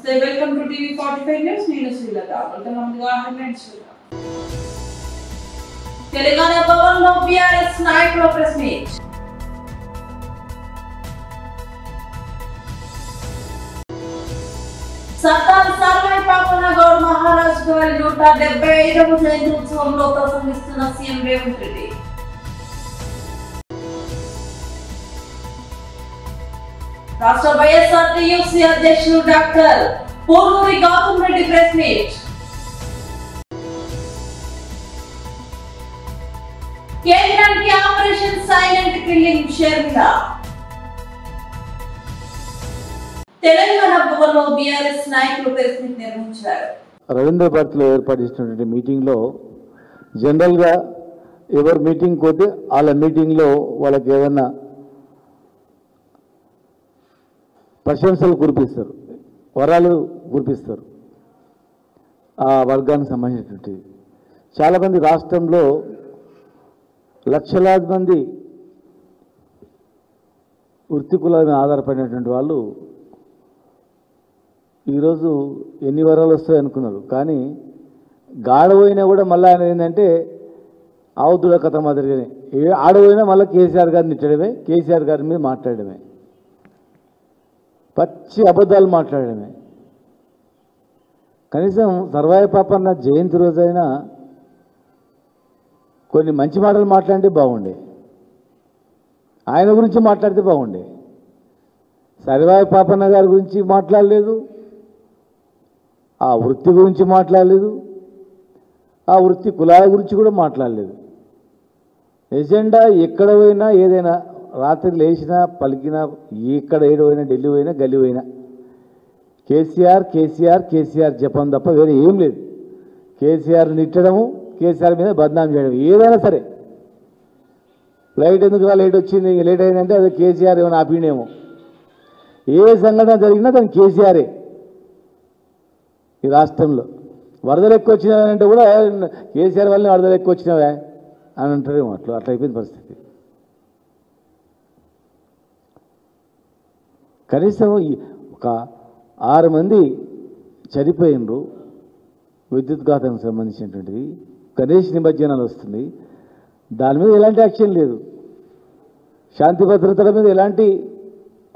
నమస్తే welcome to TV 45 news నేను Srilatha welcome ముందుగా హెడ్లైన్స్ తెలంగాణ భవన్లో బీఆర్ఎస్ నాయకుల ప్రెస్ మీట్ సర్దార్ సర్వాయి పాపన్న గౌడ్ మహారాజ్ గారి 175వ జయంతి ఉత్సవంలో ప్రసంగిస్తున్న సీఎం రేవంత్ రెడ్డి రాష్ట్ర వైఎస్ఆర్టీయూసీ అధ్యక్షులు doctor Purnuri Gautam Reddy press meet కేంద్రానికి operation silent killing Sharmila Telangana భవన్లో బీఆర్ఎస్ నాయకులు ప్రెస్ మీట్ నిర్వహించారు. రవీంద్ర భారతిలో ఏర్పాటు చేసినటువంటి మీటింగ్లో జనరల్గా ఎవరు మీటింగ్ పోతే వాళ్ళ మీటింగ్లో వాళ్ళకి ఏదన్నా ప్రశంసలు కురిపిస్తారు, వరాలు కురిపిస్తారు. ఆ వర్గానికి సంబంధించినటువంటిది చాలామంది రాష్ట్రంలో లక్షలాది మంది వృత్తి కులాల మీద ఆధారపడినటువంటి వాళ్ళు ఈరోజు ఎన్ని వరాలు వస్తాయి అనుకున్నారు. కానీ గాడపోయినా కూడా మళ్ళీ ఆయన ఏంటంటే ఆవుతుడ కథ మాదిరిగానే ఆడపోయినా మళ్ళీ కేసీఆర్ గారిని ఇచ్చడమే, కేసీఆర్ గారి మీద మాట్లాడమే, పచ్చి అబద్ధాలు మాట్లాడమే. కనీసం సర్వాయి పాపన్న జయంతి రోజైనా కొన్ని మంచి మాటలు మాట్లాడితే బాగుండే, ఆయన గురించి మాట్లాడితే బాగుండే. సర్వాయి పాపన్న గారి గురించి మాట్లాడలేదు, ఆ వృత్తి గురించి మాట్లాడలేదు, ఆ వృత్తి కులాల గురించి కూడా మాట్లాడలేదు. ఎజెండా ఎక్కడ పోయినా ఏదైనా రాత్రి లేచినా పలికినా ఎక్కడ ఏడు పోయినా ఢిల్లీ పోయినా గల్లీ పోయినా కేసీఆర్ కేసీఆర్ కేసీఆర్ జపం తప్ప వేరే ఏం లేదు. కేసీఆర్ నిట్టడము, కేసీఆర్ మీద బద్నాం చేయడం, ఏదైనా సరే. ఫ్లైట్ ఎందుకు లేట్ వచ్చింది, లేట్ అయిందంటే అది కేసీఆర్ ఏమైనా ఆపినేమో. ఏ సంఘటన జరిగినా దాని కేసీఆరే. ఈ రాష్ట్రంలో వరదలు ఎక్కువ వచ్చినాయంటే కూడా కేసీఆర్ వల్లనే వరదలు ఎక్కువ వచ్చినావా అని అంటారేమో. అట్లా అయిపోయింది పరిస్థితి. కనీసం ఒక 6 మంది చనిపోయినరు విద్యుత్ ఘాతానికి సంబంధించినటువంటిది. గణేష్ నిమజ్జనాలు వస్తుంది, దాని మీద ఎలాంటి యాక్షన్ లేదు. శాంతి భద్రతల మీద ఎలాంటి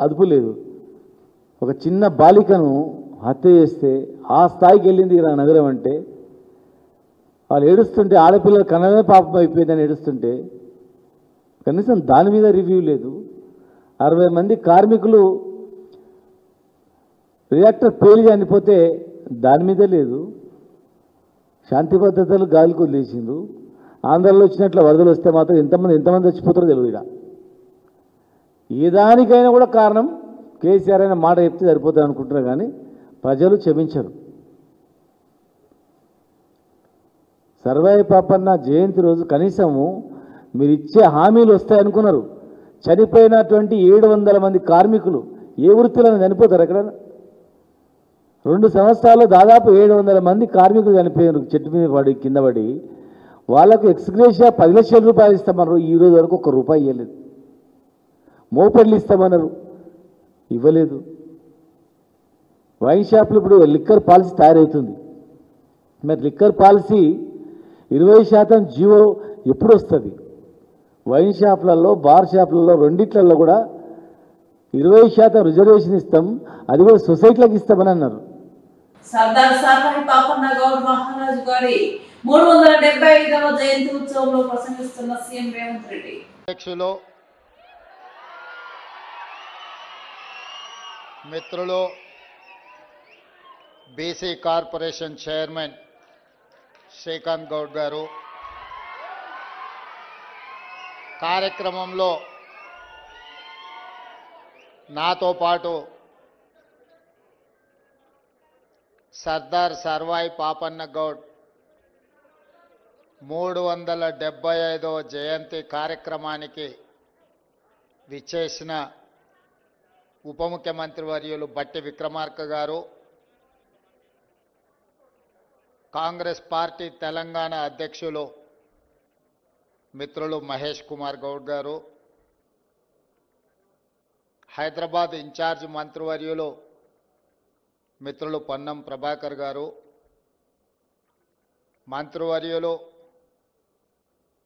అదుపు లేదు. ఒక చిన్న బాలికను హత్య చేస్తే ఆ స్థాయికి వెళ్ళింది ఇలా నగరం అంటే, వాళ్ళు ఏడుస్తుంటే ఆడపిల్లలు కనమే పాపం అయిపోయిందని ఏడుస్తుంటే కనీసం దాని మీద రివ్యూ లేదు. 60 మంది కార్మికులు రియాక్టర్ పేలి చనిపోతే దాని మీద లేదు. శాంతి భద్రతలు గాలికి వదిలేసిండ్రు. ఆంధ్రలో వచ్చినట్లు వరదలు వస్తే మాత్రం ఎంతమంది చచ్చిపోతారో తెలియదు. ఇక్కడ ఏ దానికైనా కూడా కారణం కేసీఆర్ అయిన మాట చెప్తే సరిపోతుంది అనుకుంటున్నారు, కానీ ప్రజలు క్షమించరు. సర్వాయి పాపన్న జయంతి రోజు కనీసము మీరు ఇచ్చే హామీలు వస్తాయనుకున్నారు. చనిపోయినటువంటి 700 మంది కార్మికులు ఏ వృత్తిలో చనిపోతారు? ఎక్కడ 2 సంవత్సరాల్లో దాదాపు 700 మంది కార్మికులు చనిపోయారు చెట్టు మీద పడి కింద పడి. వాళ్ళకు ఎక్స్గ్రేషియా 10 లక్షల రూపాయలు ఇస్తామన్నారు, ఈ రోజు వరకు ₹1 ఇవ్వలేదు. మోపెడ్లు ఇస్తామన్నారు, ఇవ్వలేదు. వైన్ షాపులు ఇప్పుడు లిక్కర్ పాలసీ తయారవుతుంది. మరి లిక్కర్ పాలసీ 20% జీవో ఎప్పుడు వస్తుంది? వైన్ షాపులలో, బార్ షాపులలో రెండిట్లలో కూడా 20% రిజర్వేషన్ ఇస్తాం, అది కూడా సొసైటీలకు ఇస్తామని అన్నారు. సర్దార్ సర్వాయి పాపన్న గౌడ్ మహారాజ్ గారి 375వ జయంతి ఉత్సవంలో ప్రసంగిస్తున్న సీఎం రేవంత్ రెడ్డి అధ్యక్షులు, మిత్రులు, BC corporation chairman Srikanth Goud గారు, కార్యక్రమంలో నాతో పాటు సర్దార్ సర్వాయి పాపన్న గౌడ్ 375వ జయంతి కార్యక్రమానికి విచ్చేసిన ఉప ముఖ్యమంత్రి వర్యులు బట్టి విక్రమార్క గారు, కాంగ్రెస్ పార్టీ తెలంగాణ అధ్యక్షులు మిత్రులు మహేష్ కుమార్ గౌడ్ గారు, హైదరాబాద్ ఇన్ఛార్జ్ మంత్రివర్యులు మిత్రులు పొన్నం ప్రభాకర్ గారు, మంత్రివర్యులు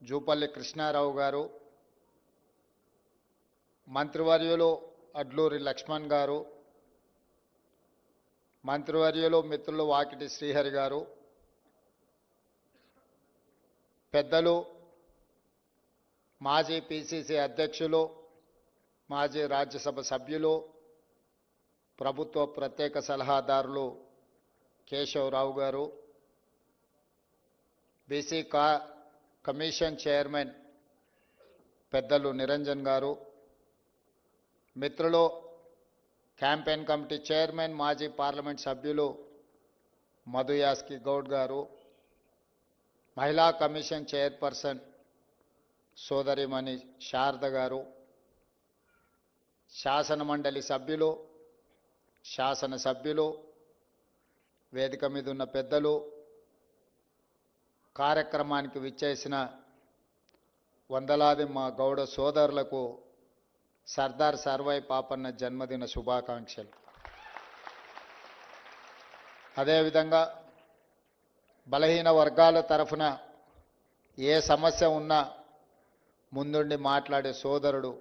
జూపల్లి కృష్ణారావు గారు, మంత్రివర్యులు అడ్లూరి లక్ష్మణ్ గారు, మంత్రివర్యులు మిత్రులు వాకిటి శ్రీహరి గారు, పెద్దలు మాజీ పిసిసి అధ్యక్షులు, మాజీ రాజ్యసభ సభ్యులు, ప్రభుత్వ ప్రత్యేక సలహాదారులు కేశవరావు గారు, బీసీ కమిషన్ చైర్మన్ పెద్దలు నిరంజన్ గారు, మిత్రులు క్యాంపెయిన్ కమిటీ చైర్మన్ మాజీ పార్లమెంట్ సభ్యులు మధు యాస్కి గౌడ్ గారు, మహిళా కమిషన్ చైర్పర్సన్ సోదరిమణి శారద గారు, శాసనమండలి సభ్యులు, శాసనసభ్యులు, వేదిక మీద ఉన్న పెద్దలు, కార్యక్రమానికి విచ్చేసిన వందలాది మా గౌడ సోదరులకు సర్దార్ సర్వాయి పాపన్న జన్మదిన శుభాకాంక్షలు. అదేవిధంగా బలహీన వర్గాల తరఫున ఏ సమస్య ఉన్నా ముందుండి మాట్లాడే సోదరుడు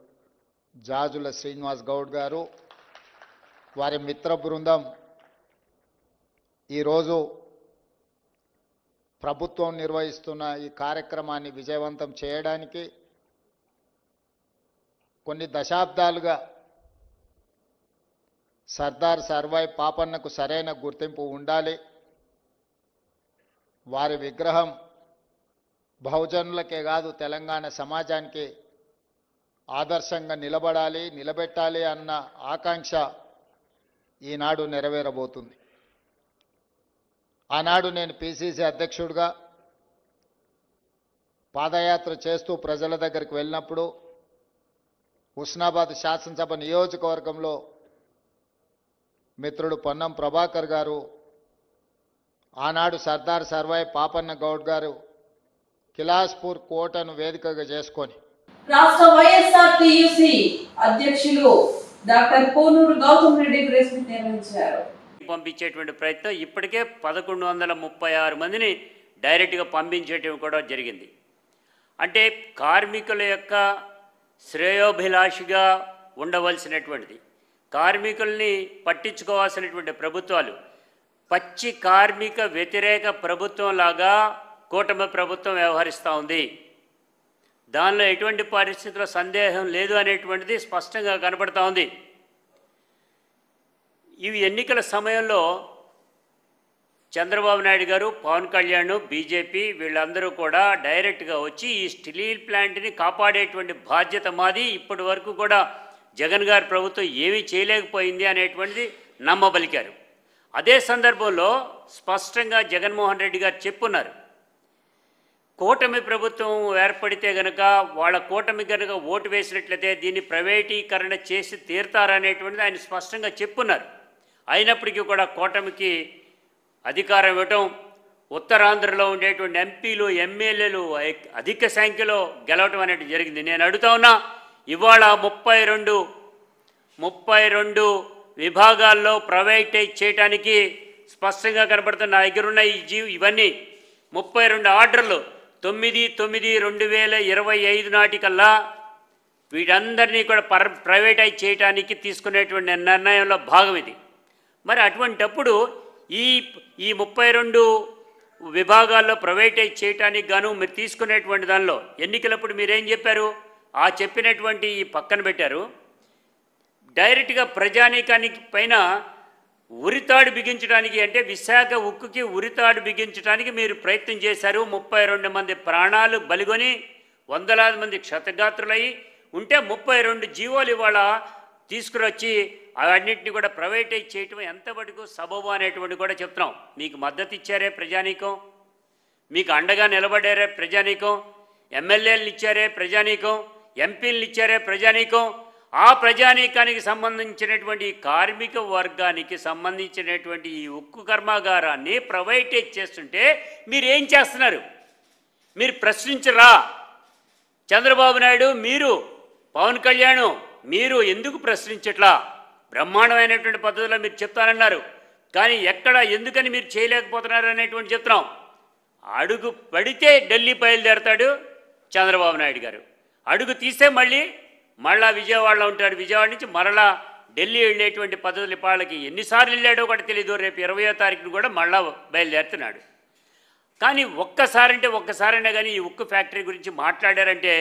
జాజుల శ్రీనివాస్ గౌడ్ గారు, వారి మిత్ర బృందం ఈరోజు ప్రభుత్వం నిర్వహిస్తున్న ఈ కార్యక్రమాన్ని విజయవంతం చేయడానికి కొన్ని దశాబ్దాలుగా సర్దార్ సర్వాయి పాపన్నకు సరైన గుర్తింపు ఉండాలి, వారి విగ్రహం బహుజనులకే కాదు తెలంగాణ సమాజానికి ఆదర్శంగా నిలబెట్టాలి అన్న ఆకాంక్ష ఈనాడు నెరవేరబోతుంది. ఆనాడు నేను పిసిసి అధ్యక్షుడిగా పాదయాత్ర చేస్తూ ప్రజల దగ్గరికి వెళ్ళినప్పుడు హుస్నాబాద్ శాసనసభ నియోజకవర్గంలో మిత్రుడు పొన్నం ప్రభాకర్ గారు, ఆనాడు సర్దార్ సర్వాయి పాపన్న గౌడ్ గారు కిలాస్పూర్ కోటను వేదికగా చేసుకొని రాష్ట్ర వైఎస్ఆర్టీయూసీ అధ్యక్షులు doctor పోనూరు Gautam Reddy press meet నిర్వహించారు. పంపించేటువంటి ప్రయత్నం ఇప్పటికే 1136 మందిని డైరెక్ట్గా పంపించేటివి కూడా జరిగింది. అంటే కార్మికుల యొక్క శ్రేయోభిలాషిగా ఉండవలసినటువంటిది, కార్మికుల్ని పట్టించుకోవాల్సినటువంటి ప్రభుత్వాలు పచ్చి కార్మిక వ్యతిరేక ప్రభుత్వంలాగా కూటమి ప్రభుత్వం వ్యవహరిస్తూ ఉంది. దానిలో ఎటువంటి పరిస్థితుల్లో సందేహం లేదు అనేటువంటిది స్పష్టంగా కనపడతా ఉంది. ఇవి ఎన్నికల సమయంలో చంద్రబాబు నాయుడు గారు, పవన్ కళ్యాణ్, బీజేపీ వీళ్ళందరూ కూడా డైరెక్ట్గా వచ్చి ఈ స్టీల్ ప్లాంట్ని కాపాడేటువంటి బాధ్యత మాది, ఇప్పటి వరకు కూడా జగన్ గారి ప్రభుత్వం ఏమీ చేయలేకపోయింది అనేటువంటిది నమ్మబలికారు. అదే సందర్భంలో స్పష్టంగా జగన్మోహన్ రెడ్డి గారు చెప్పున్నారు, కూటమి ప్రభుత్వం ఏర్పడితే గనక వాళ్ళ కూటమి కనుక ఓటు వేసినట్లయితే దీన్ని ప్రైవేటీకరణ చేసి తీరుతారనేటువంటిది ఆయన స్పష్టంగా చెప్పున్నారు. అయినప్పటికీ కూడా కూటమికి అధికారం ఇవ్వటం, ఉత్తరాంధ్రలో ఉండేటువంటి ఎంపీలు ఎమ్మెల్యేలు అధిక సంఖ్యలో గెలవటం అనేది జరిగింది. నేను అడుగుతా ఉన్నా, ఇవాళ 32 విభాగాల్లో ప్రైవేటైజ్ చేయడానికి స్పష్టంగా కనపడుతున్న నా దగ్గరున్న ఇవన్నీ 32 ఆర్డర్లు 9/9/2025 నాటికల్లా వీటందరినీ కూడా ప్రైవేటైజ్ చేయడానికి తీసుకునేటువంటి నిర్ణయంలో భాగం ఇది. మరి అటువంటప్పుడు ఈ 32 విభాగాల్లో ప్రైవేటైజ్ చేయడానికి గాను మీరు తీసుకునేటువంటి దానిలో ఎన్నికలప్పుడు మీరేం చెప్పారు? ఆ చెప్పినటువంటి ఈ పక్కన పెట్టారు. డైరెక్ట్గా ప్రజానీకానికి పైన ఉరితాడు బిగించడానికి, అంటే విశాఖ ఉక్కుకి ఉరితాడు బిగించడానికి మీరు ప్రయత్నం చేశారు. 32 మంది ప్రాణాలు బలిగొని వందలాది మంది క్షతగాత్రులయ్యి ఉంటే 32 జీవోలు ఇవాళ తీసుకురొచ్చి అవన్నింటినీ కూడా ప్రైవేటైజ్ చేయటం ఎంతవరకు సబబు అనేటువంటి కూడా చెప్తున్నాం. మీకు మద్దతు ఇచ్చారే ప్రజానీకం, మీకు అండగా నిలబడారే ప్రజానీకం, ఎమ్మెల్యేలను ఇచ్చారే ప్రజానీకం, ఎంపీలను ఇచ్చారే ప్రజానీకం. ఆ ప్రజానీకానికి సంబంధించినటువంటి కార్మిక వర్గానికి సంబంధించినటువంటి ఈ ఉక్కు కర్మాగారాన్ని ప్రైవేటైజ్ చేస్తుంటే మీరేం చేస్తున్నారు? మీరు ప్రశ్నించరా? చంద్రబాబు నాయుడు, మీరు పవన్ కళ్యాణ్, మీరు ఎందుకు ప్రశ్నించట్లా? బ్రహ్మాండమైనటువంటి పద్ధతిలో మీరు చెప్తానన్నారు. కానీ ఎక్కడ ఎందుకని మీరు చేయలేకపోతున్నారు అనేటువంటి చెప్తున్నాం. అడుగు పడితే ఢిల్లీ బయలుదేరతాడు చంద్రబాబు నాయుడు గారు, అడుగు తీస్తే మళ్ళా విజయవాడలో ఉంటాడు, విజయవాడ నుంచి మరలా ఢిల్లీ వెళ్ళేటువంటి పద్ధతులు వాళ్ళకి ఎన్నిసార్లు వెళ్ళాడో కూడా తెలియదు. రేపు 20వ తారీఖున కూడా మళ్ళా బయలుదేరుతున్నాడు. కానీ ఒక్కసారైనా కానీ ఈ ఉక్కు ఫ్యాక్టరీ గురించి మాట్లాడారంటే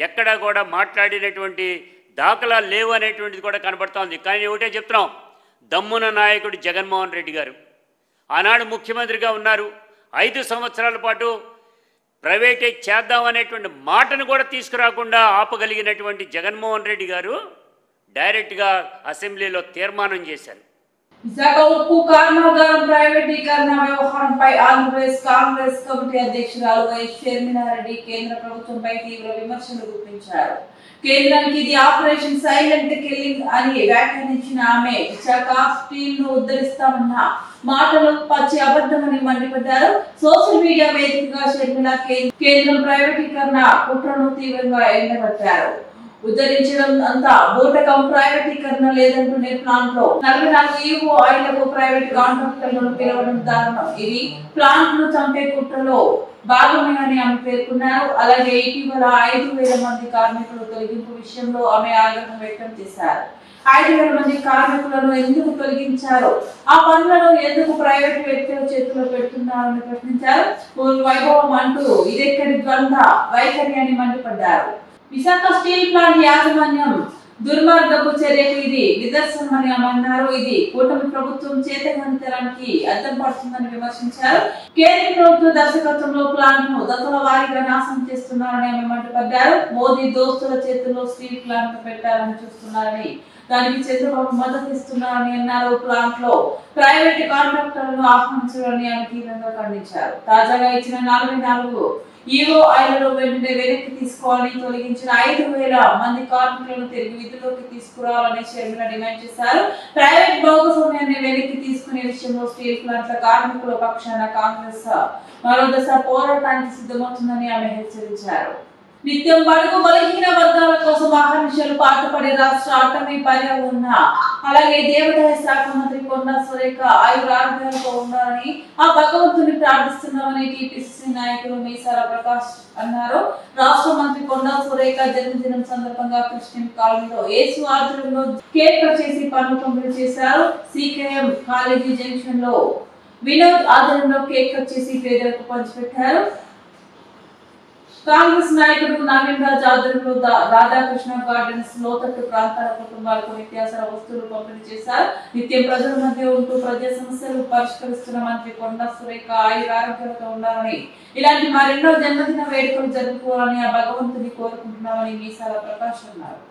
ఎక్కడా కూడా మాట్లాడినటువంటి దాఖలాలు లేవు అనేటువంటిది కూడా కనబడుతోంది. కానీ ఒకటే చెప్తున్నాం, దమ్మున నాయకుడు జగన్మోహన్ రెడ్డి గారు ఆనాడు ముఖ్యమంత్రిగా ఉన్నారు. 5 సంవత్సరాల పాటు ప్రైవేటైజ్ చేద్దామనేటువంటి మాటను కూడా తీసుకురాకుండా ఆపగలిగినటువంటి జగన్మోహన్ రెడ్డి గారు డైరెక్ట్గా అసెంబ్లీలో తీర్మానం చేశారు. విశాఖ ఉక్కు కర్మాగారం ప్రైవేటీకరణ వ్యవహారంపై ఆంధ్రప్రదేశ్ కాంగ్రెస్ కమిటీ అధ్యక్షురాలు వైఎస్ షర్మిలారెడ్డి కేంద్ర ప్రభుత్వంపై తీవ్ర విమర్శలు గుప్పించారు. కేంద్రానికి ఇది ఆపరేషన్ సైలెంట్ కిల్లింగ్ అని వ్యాఖ్యానించిన ఆమె విశాఖ స్టీల్ ను ఉద్ధరిస్తామన్న మాటలు పచ్చి అబద్ధమని మండిపడ్డారు. సోషల్ మీడియా వేదికగా షర్మిల కేంద్రం ప్రైవేటీకరణ కుట్రను తీవ్రంగా ఎండగట్టారు. ఉద్ధరించడం అంతా బూటకం, ప్రైవేటీకరణ లేదంటూనే ప్లాంట్ లో 44 ఈవో ఆయిలకు ప్రైవేట్ కాంట్రాక్టర్లను పిలవడం దారుణం. ఇది ప్లాంట్ ను చంపే కుట్రలో భాగమేనని ఆమె పేర్కొన్నారు. అలాగే ఇటీవల 5,000 మంది కార్మికుల తొలగింపు విషయంలో ఆమె ఆగ్రహం వ్యక్తం చేశారు. 5,000 మంది కార్మికులను ఎందుకు తొలగించారో, ఆ పనులను ఎందుకు ప్రైవేట్ వ్యక్తుల చేతిలో పెడుతున్నారని ప్రశ్నించారు. వైభవం అంటూ ఇదెక్కడి ద్వంద్వ వైఖరి అని మండిపడ్డారు. విశాఖ స్టీల్ ప్లాంట్ యాజమాన్యం దుర్మార్గపు చర్యకు ఇది నిదర్శనమని అన్నారు. ఇది కూటమి ప్రభుత్వం చేతనంతరానికి అద్దం పడుతుందని విమర్శించారు. కేంద్ర ప్రభుత్వ దర్శకత్వంలో ప్లాంట్ ను దశల వారీగా నాశనం చేస్తున్నారని ఆమె మండిపడ్డారు. మోదీ దోస్తుల చేతుల్లో స్టీల్ ప్లాంట్ పెట్టాలని చూస్తున్నారని, దానికి చంద్రబాబు మద్దతు ఇస్తున్నారని అన్నారు. ప్లాంట్ లో ప్రైవేట్ కాంట్రాక్టర్లను ఆహ్వానించాలని ఆమె తీవ్రంగా ఖండించారు. తాజాగా ఇచ్చిన 44 ఈవో ఆయిలను వెంటనే వెనక్కి తీసుకోవాలని, తొలగించిన 5,000 మంది కార్మికులను తిరిగి విధుల్లోకి తీసుకురావాలని షర్మిల డిమాండ్ చేశారు. ప్రైవేట్ భాగస్వామ్యాన్ని వెనక్కి తీసుకునే విషయంలో స్టీల్ ప్లాంట్ల కార్మికుల పక్షాన కాంగ్రెస్ మరో దశ పోరాటానికి సిద్ధమవుతుందని ఆమె హెచ్చరించారు. నిత్యం బడుగు బలహీన వర్గాల కోసం అహర్నిశలు పాటుపడే రాష్ట్ర అటవీ పర్యావరణ అలాగే దేవాదాయ శాఖ మంత్రి కొండా సురేఖ ఆయురారోగ్యాలతో ఉండాలని ఆ భగవంతుని ప్రార్థిస్తున్నామని టీపీసీసీ నాయకులు మీసాల ప్రకాష్ అన్నారు. రాష్ట్ర మంత్రి కొండా సురేఖ జన్మదినం సందర్భంగా క్రిస్టియన్ కాలనీలో యేసు ఆధ్వర్యంలో కేక్ కట్ చేసి పన్ను పంపిణీ చేశారు. సికేఎం కాలేజీ జంక్షన్ లో వినోద్ ఆధ్వర్యంలో కేక్ కట్ చేసి పేదలకు పంచిపెట్టారు. కాంగ్రెస్ నాయకుడు నవీన్ రాజ్ ఆధ్వర్యంలో రాధాకృష్ణ గార్డెన్స్ లోతట్టు ప్రాంతాల కుటుంబాలకు నిత్యావసర వస్తువులు పంపిణీ చేశారు. నిత్యం ప్రజల మధ్య ఉంటూ ప్రజా సమస్యలు పరిష్కరిస్తున్న మంత్రి కొండా సురేఖ ఆయురారోగ్యాలతో ఉండాలని, ఇలాంటి మరెన్నో జన్మదిన వేడుకలు జరుపుకోవాలని ఆ భగవంతుని కోరుకుంటున్నామని మీసాల ప్రకాష్ అన్నారు.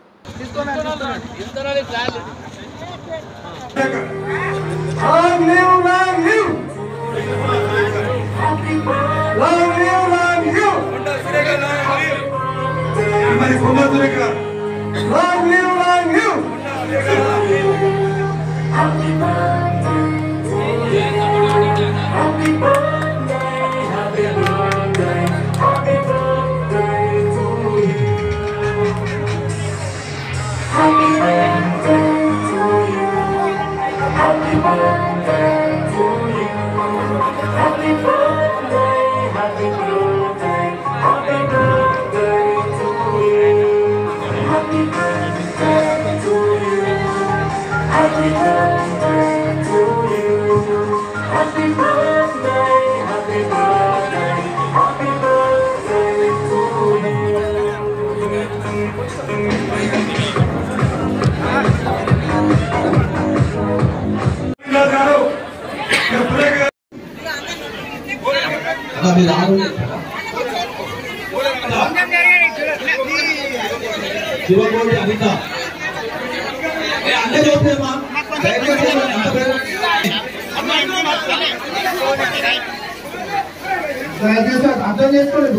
అర్థం చేసుకోలేదు.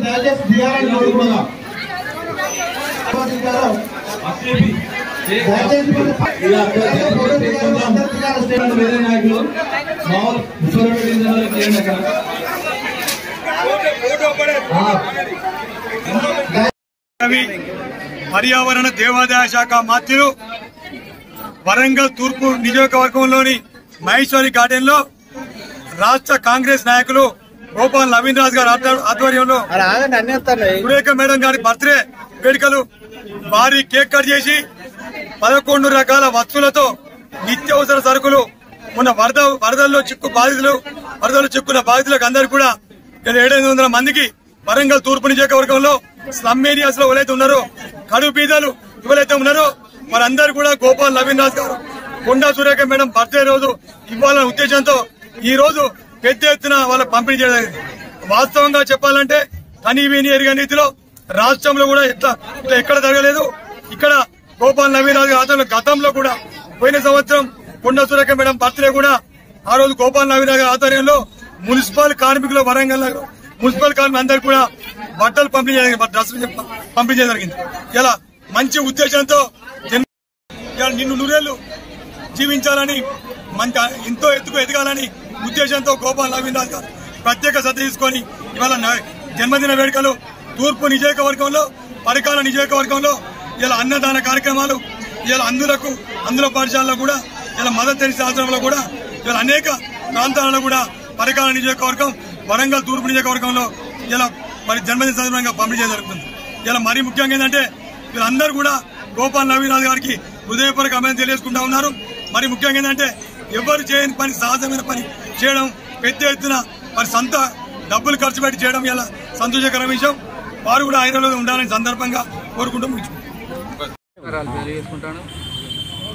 దయచేసి దిగాలని కోరుకున్నాం. వేరే నాయకులు పర్యావరణ దేవాదాయ శాఖ మంత్రులు వరంగల్ తూర్పు నియోజకవర్గంలోని మహేశ్వరి గార్డెన్ లో రాష్ట్ర కాంగ్రెస్ నాయకులు గోపాల్ నవీన్ రాజ్ గారి ఆధ్వర్యంలో సురేఖ మేడం గారి బర్త్డే వేడుకలు భారీ కేక్ కట్ చేసి 11 రకాల వస్తువులతో నిత్యావసర సరుకులు ఉన్న వరదల్లో చిక్కున్న బాధితులకు అందరికీ కూడా 700 మందికి వరంగల్ తూర్పు నియోజకవర్గంలో స్లమ్ ఏరియాస్ లో ఎవరైతే ఉన్నారో కడుపు బీదలు ఎవరైతే ఉన్నారో వారందరూ కూడా గోపాల్ నవీన్ రాజ్ గారు కొండా సురేఖ మేడం బర్త్డే రోజు ఇవ్వాలనే ఉద్దేశంతో ఈ రోజు పెద్ద ఎత్తున వాళ్ళకి పంపిణీ చేయడం. వాస్తవంగా చెప్పాలంటే కనీ విని ఎరుగని రీతిలో రాష్ట్రంలో కూడా ఇట్లా ఎక్కడ జరగలేదు. ఇక్కడ గోపాల్ నవీన్ రాజ్ గారి గతంలో కూడా పోయిన సంవత్సరం కొండా సురేఖ మేడం బర్త్డే కూడా ఆ రోజు గోపాల్ నవీన్ రాజ్ గారి ఆధ్వర్యంలో మున్సిపల్ కార్మికులు వరంగల్ మున్సిపల్ కార్మికులు అందరూ కూడా బట్టలు పంపిణీ చేయడం జరిగింది. ఇలా మంచి ఉద్దేశంతో నిన్ను నూరేళ్లు జీవించాలని ఎంతో ఎత్తుకు ఎదగాలని ఉద్దేశంతో గోపాల్ నవీన్ రాజ్ గారు ప్రత్యేక శ్రద్ధ తీసుకొని ఇవాళ జన్మదిన వేడుకలు తూర్పు నియోజకవర్గంలో పరికాల నియోజకవర్గంలో ఇలా అన్నదాన కార్యక్రమాలు ఇలా అందులో పాఠశాలలో కూడా ఇలా మదర్ తెరిసే ఆశ్రమంలో కూడా ఇలా అనేక ప్రాంతాలలో కూడా పరికాల నియోజకవర్గం వరంగల్ తూర్పు నియోజకవర్గంలో ఇలా మరి జన్మదిన సందర్భంగా పంపిణీ చేయడం జరుగుతుంది. ఇలా మరీ ముఖ్యంగా ఏంటంటే వీళ్ళందరూ కూడా గోపాల్ నవీన్ రాజ్ గారికి హృదయపూర్వక అభినందనలు తెలియజేసుకుంటా ఉన్నారు. మరి ముఖ్యంగా ఏంటంటే ఎవరు చేయని పని సహజమైన పని చేయడం, పెద్ద ఎత్తున మరి సొంత డబ్బులు ఖర్చు పెట్టి చేయడం ఇలా సంతోషకర విషయం. వారు కూడా ఆయుర్వేదం ఉండాలని సందర్భంగా కోరుకుంటూ తెలియజేసుకుంటాను.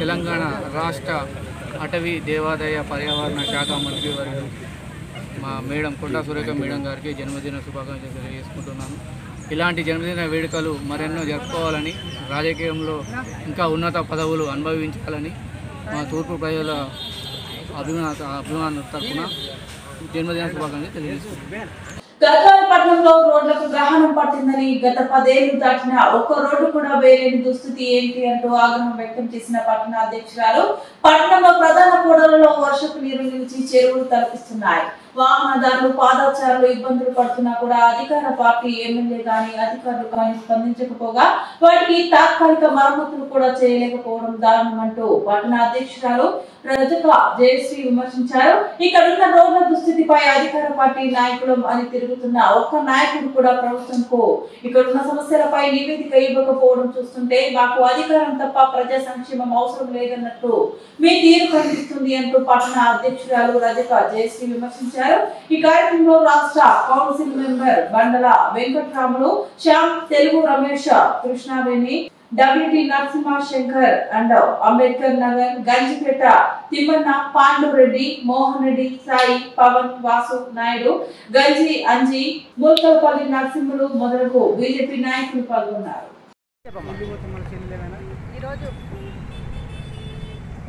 తెలంగాణ రాష్ట్ర అటవీ దేవాదాయ పర్యావరణ శాఖ మంత్రి వర్యులు మా మేడం కొండా సురేఖ మేడం గారికి జన్మదిన శుభాకాంక్షలు తెలియజేసుకుంటున్నాను. ఇలాంటి జన్మదిన వేడుకలు మరెన్నో జరుపుకోవాలని, రాజకీయంలో ఇంకా ఉన్నత పదవులు అనుభవించాలని మా తూర్పు ప్రజల అభిమానుల తరఫున జన్మదిన శుభాకాంక్షలు తెలియజేసుకుంటున్నాను. గద్వాల పట్టణంలో రోడ్లకు గ్రహణం పట్టిందని గత 10 ఏళ్లు దాటినా ఒక్క రోడ్డు కూడా వేలేని దుస్థితి ఏంటి అంటూ ఆగ్రహం వ్యక్తం చేసిన పట్టణ అధ్యక్షురాలు పట్టణంలో ప్రధాన కూడలలో వర్షపు నీరు నిలిచి చెరువులు తలపిస్తున్నాయి. వాహనదారులు పాదచారులు ఇబ్బందులు పడుతున్నా కూడా అధికార పార్టీ ఎమ్మెల్యే గాని అధికారులు కానీ స్పందించకపోగా వాటికి తాత్కాలిక మరమ్మతులు కూడా చేయలేకపోవడం దారుణమంటూ పట్టణ అధ్యక్షురాలు రజక జయశ్రీ విమర్శించారు. ఇక్కడున్న రోడ్ల దుస్థితిపై అధికార పార్టీ నాయకులు అని తిరుగుతున్న ఒక్క నాయకుడు కూడా ప్రభుత్వంకు ఇక్కడున్న సమస్యలపై నివేదిక ఇవ్వకపోవడం చూస్తుంటే మాకు అధికారం తప్ప ప్రజా సంక్షేమం అవసరం లేదన్నట్టు మీ తీరు కనిపిస్తుంది అంటూ పట్టణ అధ్యక్షురాలు రజక జయశ్రీ విమర్శించారు. ఈ కార్యక్రమంలో రాష్ట్ర కౌన్సిల్ మెంబర్ బండల వెంకట్రాములు, శ్యామ్, తెలుగు రమేష్, కృష్ణావేణి, డబ్ల్యూటి నరసింహ, శంకర్ అండ్ అంబేద్కర్ నగర్, గంజిపేట తిమ్మన్న, పాండురెడ్డి, మోహన్ రెడ్డి, సాయి, పవన్, వాసు నాయుడు, గంజి అంజి, ముల్కల్పల్లి నరసింహులు మొదలగు బీజేపీ నాయకులు పాల్గొన్నారు. ఈరోజు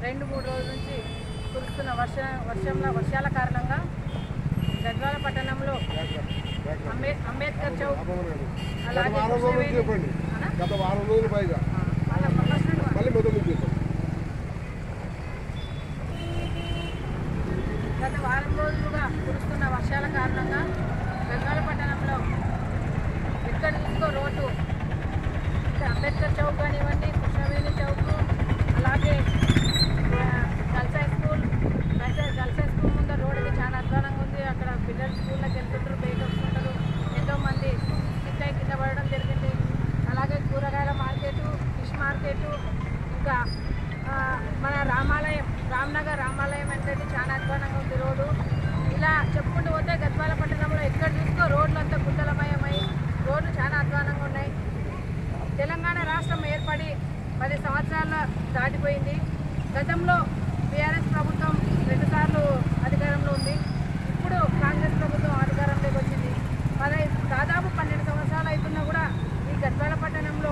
2-3 రోజుల నుంచి కురుస్తున్న వర్షాల కారణంగా గద్వాల పట్టణంలో అంబేద్కర్ చౌక్ అలాగే గత వారం రోజులు పైగా గత వారం రోజులుగా కురుస్తున్న వర్షాల కారణంగా గద్వాల పట్టణంలో ఎక్కడ చూసుకో రోడ్డు అంబేద్కర్ చౌక్ కానివ్వండి, కృష్ణవేణి చౌక్, అలాగే గర్ల్స్ స్కూల్ ముందు రోడ్డు చాలా అధ్వానంగా ఉంది. అక్కడ పిల్లలు స్కూల్లోకి వెళ్తుంటారు, బయట వస్తుంటారు, ఎంతోమంది కింద పడడం జరిగింది. అలాగే కూరగాయల మార్కెటు, ఫిష్ మార్కెటు, ఇంకా మన రామ్నగర్ రామాలయం అనేది చాలా అధ్వానంగా ఉంది రోడ్డు. ఇలా చెప్పుకుంటూ పోతే గద్వాల పట్టణంలో ఎక్కడ చూసుకో రోడ్లు అంతా గుంతలమయమై రోడ్లు చాలా అధ్వానంగా ఉన్నాయి. తెలంగాణ రాష్ట్రం ఏర్పడి 10 సంవత్సరాల దాటిపోయింది. గతంలో టీఆర్ఎస్ ప్రభుత్వం 2 సార్లు అధికారంలో ఉంది. ఇప్పుడు కాంగ్రెస్ ప్రభుత్వం అధికారంలోకి వచ్చింది. దాదాపు 12 సంవత్సరాలు అవుతున్నా కూడా ఈ గద్వాల పట్టణంలో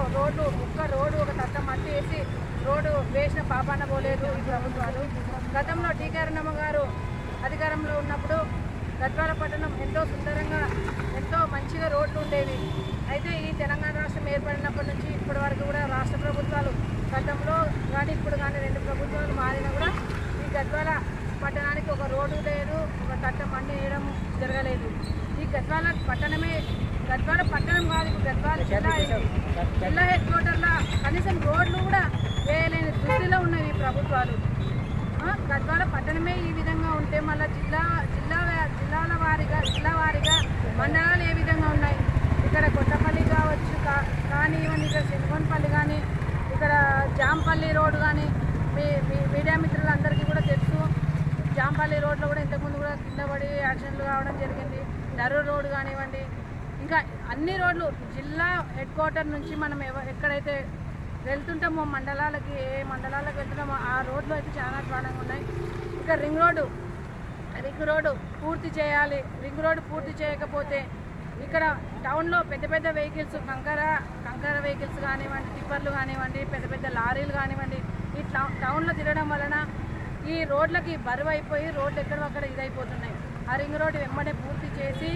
ఒక్క రోడ్డు ఒక తట్ట మట్టి వేసి రోడ్డు వేసిన పాపాన పోలేదు ఈ ప్రభుత్వాలు. గతంలో టీకారణమ్మ గారు అధికారంలో ఉన్నప్పుడు గద్వాల పట్టణం ఎంతో సుందరంగా ఎంతో మంచిగా రోడ్లు ఉండేవి. అయితే ఈ తెలంగాణ రాష్ట్రం ఏర్పడినప్పటి నుంచి ఇప్పటి వరకు కూడా రాష్ట్ర ప్రభుత్వాలు గతంలో కానీ ఇప్పుడు కానీ 2 ప్రభుత్వాలు మారినా కూడా ఈ గద్వాల పట్టణానికి ఒక రోడ్డు లేదు, ఒక తట్ట మట్టి వేయడం జరగలేదు. ఈ గద్వాల పట్టణం కాదు, గద్వాల జిల్లా హెడ్ క్వార్టర్లో కనీసం రోడ్లు కూడా వేయలేని దుస్థితిలో ఉన్నాయి ఈ ప్రభుత్వాలు. గద్వాల పట్టణమే ఈ విధంగా ఉంటే మళ్ళీ జిల్లా వారీగా మండలాలు ఏ విధంగా ఉన్నాయి? ఇక్కడ కొత్తపల్లి కావచ్చు కానివ్వండి, ఇక్కడ శనిగొండపల్లి కానీ, ఇక్కడ జాంపల్లి రోడ్డు కానీ, మీడియా మిత్రులందరికీ కూడా తెలుసు. జాంపల్లి రోడ్లో కూడా ఇంతకుముందు కూడా కింద పడి యాక్సిడెంట్లు కావడం జరిగింది. దరూర్ రోడ్డు కానివ్వండి, ఇంకా అన్ని రోడ్లు జిల్లా హెడ్ క్వార్టర్ నుంచి మనం ఎక్కడైతే వెళ్తుంటామో మండలాలకి, ఏ మండలాలకు వెళ్తున్నామో ఆ రోడ్లు అయితే చాలా అధ్వానంగా ఉన్నాయి. ఇంకా రింగ్ రోడ్డు పూర్తి చేయాలి. రింగ్ రోడ్డు పూర్తి చేయకపోతే ఇక్కడ టౌన్లో పెద్ద పెద్ద వెహికల్స్, కంకర వెహికల్స్ కానివ్వండి, టిప్పర్లు కానివ్వండి, పెద్ద పెద్ద లారీలు కానివ్వండి, ఈ టౌన్లో తిరగడం వలన ఈ రోడ్లకి బరువు అయిపోయి రోడ్లు ఎక్కడొక్కడ ఇదైపోతున్నాయి. ఆ రింగ్ రోడ్డు వెంబడే పూర్తి చేసి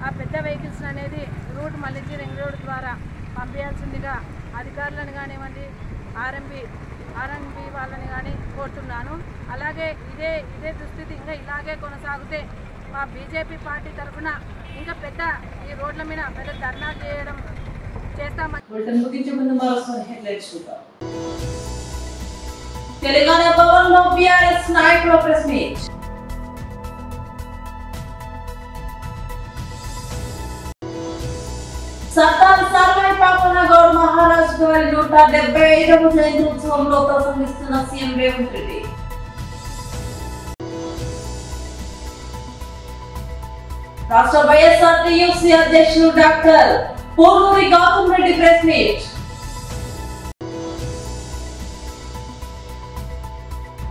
ఆ పెద్ద వెహికల్స్ అనేది రూట్ మళ్ళించి రింగ్ రోడ్డు ద్వారా పంపించాల్సిందిగా అధికారులను కానివ్వండి, ఆర్ఎంబి వాళ్ళని కానీ కోరుతున్నాను. అలాగే ఇదే దుస్థితి ఇంకా ఇలాగే కొనసాగితే మా బీజేపీ పార్టీ తరఫున ఇంకా పెద్ద ఈ రోడ్ల మీద పెద్ద ధర్నా చేయడం చేస్తామని. తెలంగాణ భవన్లో బీఆర్ఎస్ నాయకుల ప్రెస్ మీట్. సర్దార్ సర్వాయి పాపన్న గౌడ్ మహారాజ్ గారి 175వ జయంతి ఉత్సవంలో ప్రసంగిస్తున్న సీఎం రేవంత్ రెడ్డి. రాష్ట్ర వైఎస్ఆర్టీయూసీ అధ్యక్షుడు doctor Purvuri Gautam Reddy press meet.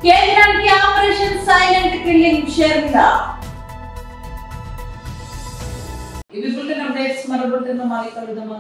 కేంద్రానికి ఆపరేషన్ సైలెంట్ కిల్లింగ్ షర్మిల. ఇవి బులెటిన్ అప్డేట్స్. మరో బులెటిన్ లో మళ్ళీ కలుద్దాం.